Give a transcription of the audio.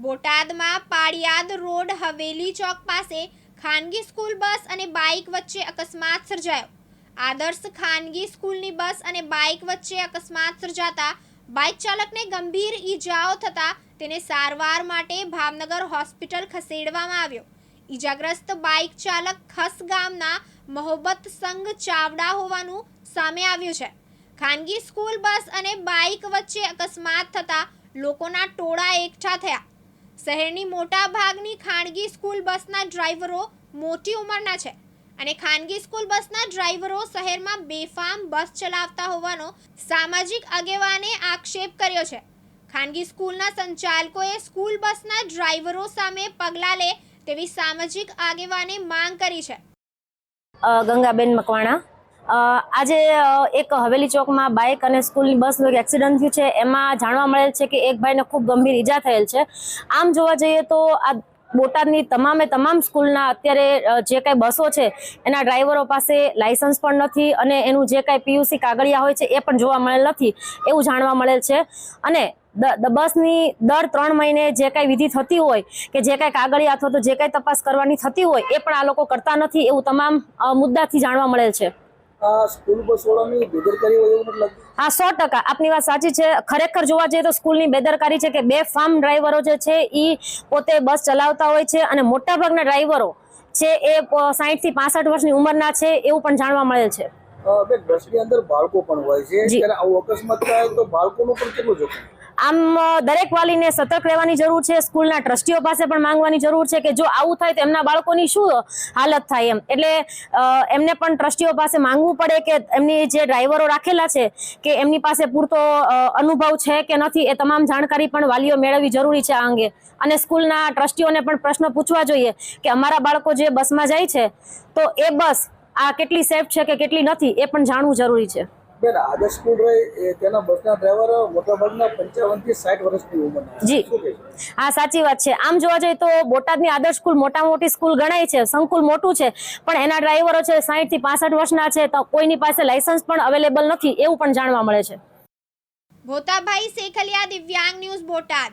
બોટાદમાં પાળિયાદ રોડ હવેલી ચોક પાસે ખાનગી સ્કૂલ બસ અને બાઇક વચ્ચે અકસ્માત સર્જાયો. આદર્શ ખાનગી સ્કૂલની બસ અને બાઇક વચ્ચે અકસ્માત સર્જાતા બાઇક ચાલકને ગંભીર ઈજાઓ થતા તેને સારવાર માટે ભાવનગર હોસ્પિટલ ખસેડવામાં આવ્યો. ઈજાગ્રસ્ત બાઇક ચાલક ખસ ગામના મોહબ્બત સંઘ ચાવડા હોવાનું સામે આવ્યું છે. ખાનગી સ્કૂલ બસ અને બાઇક વચ્ચે અકસ્માત થતા લોકોના ટોળા એકઠા થયા. શહેરની મોટા ભાગની ખાનગી સ્કૂલ બસના ડ્રાઈવરો મોટી ઉંમરના છે અને ખાનગી સ્કૂલ બસના ડ્રાઈવરો શહેરમાં બેફામ બસ ચલાવતા હોવાનો સામાજિક આગેવાને આક્ષેપ કર્યો છે. ખાનગી સ્કૂલના સંચાલકોએ સ્કૂલ બસના ડ્રાઈવરો સામે પગલાં લે તેવી સામાજિક આગેવાને માંગ કરી છે. ગંગાબેન મકવાણા. આજે એક હવેલી ચોકમાં બાઇક અને સ્કૂલની બસનું એક એક્સિડન્ટ થયું છે. એમાં જાણવા મળેલ છે કે એક ભાઈને ખૂબ ગંભીર ઈજા થયેલ છે. આમ જોવા જઈએ તો આ બોટાદની તમામ સ્કૂલના અત્યારે જે કાંઈ બસો છે એના ડ્રાઈવરો પાસે લાયસન્સ પણ નથી અને એનું જે કાંઈ પીયુસી કાગળિયા હોય છે એ પણ જોવા મળેલ નથી એવું જાણવા મળેલ છે. અને બસની દર 3 મહિને જે કાંઈ વિધિ થતી હોય કે જે કાંઈ કાગળિયા અથવા તો જે કાંઈ તપાસ કરવાની થતી હોય એ પણ આ લોકો કરતા નથી એવું તમામ મુદ્દાથી જાણવા મળેલ છે. સ્કૂલ બસવાળાની બેદરકારી હોય એવું મતલબ? હા, 100% આપની વાત સાચી છે. ખરેખર જોવા જઈએ તો સ્કૂલની બેદરકારી છે કે બેફામ ડ્રાઈવરો જે છે એ પોતે બસ ચલાવતા હોય છે અને મોટાભાગના ડ્રાઈવરો છે એ 60 થી 65 વર્ષની ઉંમરના છે એવું પણ જાણવા મળેલ છે. બસની અંદર બાળકો પણ હોય છે, ત્યારે આવો અકસ્માત થાય તો બાળકોનું પણ કેટલું જોખમ? આમ દરેક વાલીને સતર્ક રહેવાની જરૂર છે. સ્કૂલના ટ્રસ્ટીઓ પાસે પણ માંગવાની જરૂર છે કે જો આવું થાય તો એમના બાળકોની શું હાલત થાય એમ. એટલે એમને પણ ટ્રસ્ટીઓ પાસે માંગવું પડે કે એમની જે ડ્રાઈવરો રાખેલા છે કે એમની પાસે પૂરતો અનુભવ છે કે નથી એ તમામ જાણકારી પણ વાલીઓ મેળવવી જરૂરી છે આ અંગે. અને સ્કૂલના ટ્રસ્ટીઓને પણ પ્રશ્ન પૂછવા જોઈએ કે અમારા બાળકો જે બસમાં જાય છે તો એ બસ આ કેટલી સેફ છે કે કેટલી નથી એ પણ જાણવું જરૂરી છે. આદર્શ સ્કૂલ રહે તેના બસના ડ્રાઈવર મોટાભાગના 55 થી 60 વર્ષની ઉંમરના. જી હા, સાચી વાત છે. આમ જોવા જઈએ તો બોટાદની આદર્શ સ્કૂલ મોટી સ્કૂલ ગણાય છે, સંકુલ મોટું છે, પણ એના ડ્રાઈવરો છે 60 થી 65 વર્ષના છે તો કોઈની પાસે લાયસન્સ પણ અવેલેબલ નથી એવું પણ જાણવા મળે છે. ભોતાભાઈ શેખલિયા, દિવ્યાંગ ન્યૂઝ, બોટાદ.